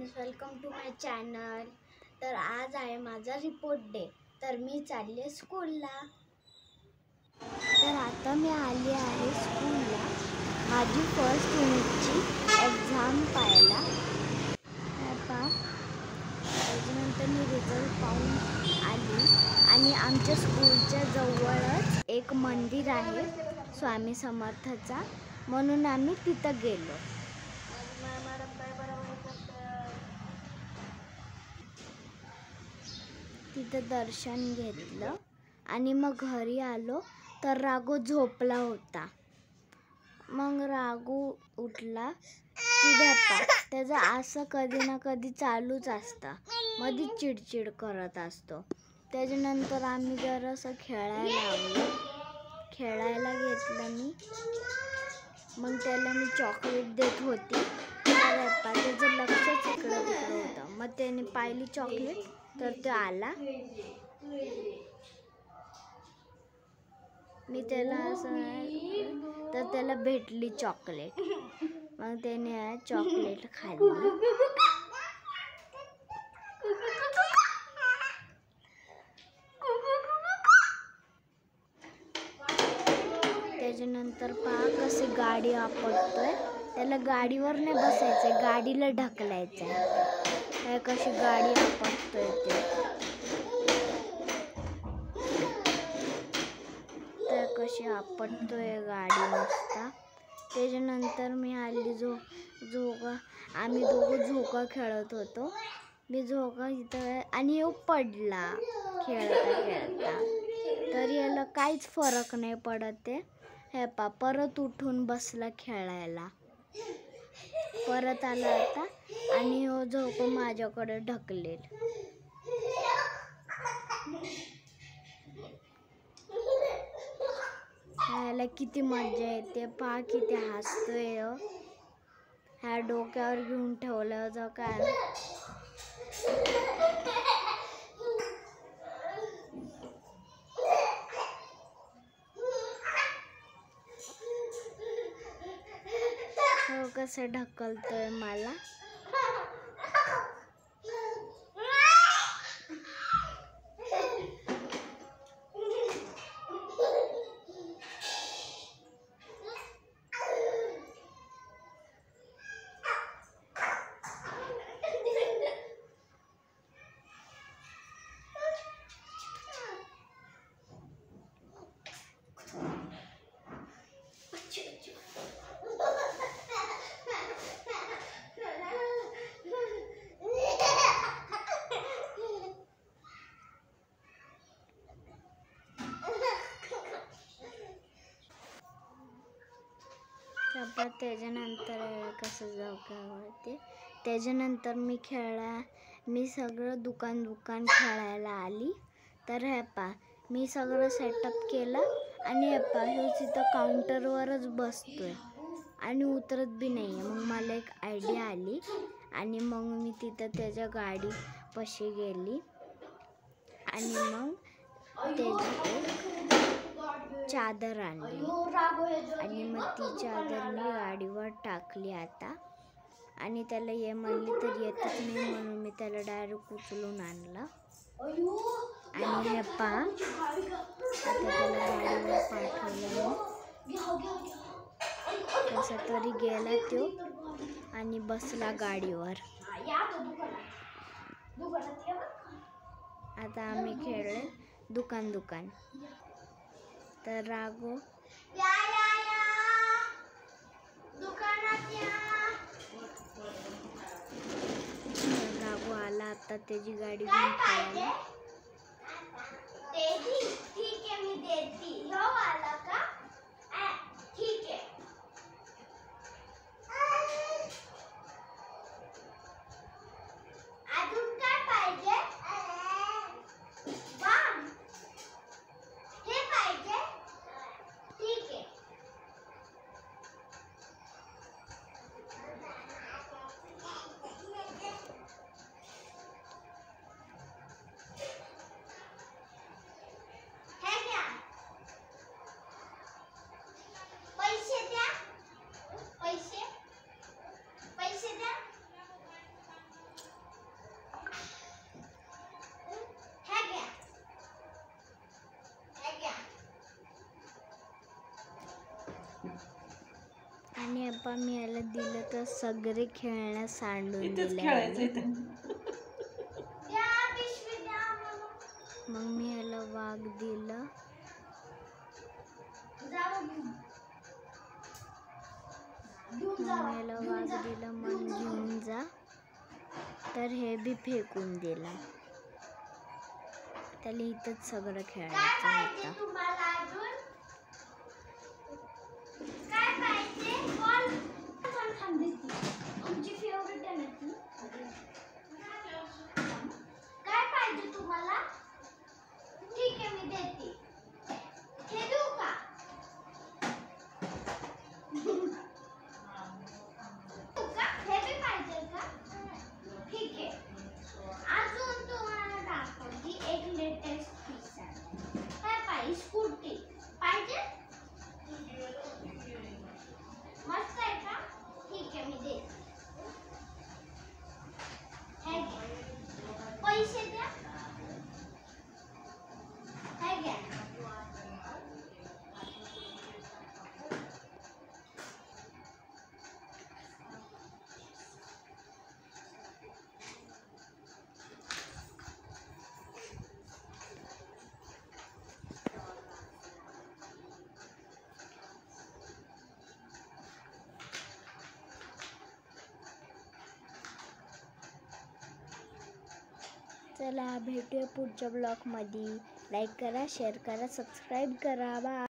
Friends, welcome to my channel. तर आज आहे माझा रिपोर्ट डे, तर मी चालले स्कूलला। तर आता मी आली आहे स्कूलला माझी फर्स्ट युनिटची एक्झाम पाहायला। त्याच्यानंतर मी रिझल्ट पाहून आली आणि आमच्या स्कूलच्या जवळच एक मंदिर आहे स्वामी समर्थाचा, म्हणून आम्ही तिथं गेलो। तिथं दर्शन घेतलं आणि मग घरी आलो तर राघव झोपला होता। मग राघव उठला की त्याचं असं कधी ना कधी चालूच असतं, मध्ये चिडचिड करत असतो। त्याच्यानंतर आम्ही जरासं खेळायला घेतलं मी। मग त्याला मी चॉकलेट देत होती, तर त्याचं लक्षच इकडं तिकडं होतं। मग त्याने पाहिली चॉकलेट तर तो आला, मी त्याला असं तर त्याला भेटली चॉकलेट। मग त्याने चॉकलेट खाल्ली। त्याच्यानंतर पहा कशी गाडी आपटतोय, त्याला गाडीवर नाही बसायचंय, गाडीला ढकलायचंय। कशी गाडी आपटतोय ते, तर कशी आपटतोय गाडी नुसता। त्याच्यानंतर मी आली आम्ही दोघं झोका खेळत होतो। मी झोका इथं आणि येऊ पडला खेळता, तर याला काहीच फरक नाही पडत आहे। हे पा परत उठून बसला खेळायला, परत आला आता आणि हो झोका माझ्याकडे ढकलेल। ह्याला किती मजा येते, पहा किती हसतोय। ह्या डोक्यावर घेऊन ठेवलं होतं काय, हो कसं ढकलतोय मला। त्याच्यानंतर कसं झोक्यावरती, त्याच्यानंतर मी सगळं दुकान खेळायला आली। तर हे पा मी सगळं सेटअप केलं आणि हे पा ह्यो तिथं काउंटरवरच बसतोय आणि उतरत बी नाही आहे। मग मला एक आयडिया आली आणि मग मी तिथं त्याच्या गाडीपाशी गेली आणि मग त्याची एक चादर आणली आणि मग ती चादर मी गाडीवर टाकली आता। आणि त्याला ये म्हणली तर येतच नाही, म्हणून मी त्याला डायरेक्ट उचलून आणलं आणि हे पहा आता त्याला गाडीवर पाठवलं। कसा तरी गेला तो आणि बसला गाडीवर। आता आम्ही खेळले दुकान। तर राघव आला आता त्याची गाडी घेऊन खेळायला। आणि आपण मी याला दिलं तर सगळे खेळण्या सांडून इथेच दिले. खेळायचं इथं. मग मी याला वाघ दिलं. याला वाघ दिलं मग घेऊन जा. तर हे बी फेकून दिलं. त्याला इथंच सगळं खेळायचं होतं. काय पाहिजे तुम्हाला? ठीक आहे मी देते. हे देऊ का? हे बी पाहिजे का? ठीक आहे. अजून तुम्हाला दाखवते एक लेटेस्ट पीस आहे. काय पाहिजे? स्कूटी पाहिजे? मस्त आहे का? ठीक आहे मी देते. हे घ्या. पैसे द्या. हे घ्या. चला भेटूया पुढच्या ब्लॉगमध्ये. लाईक करा, शेअर करा, सबस्क्राईब करा. बाय.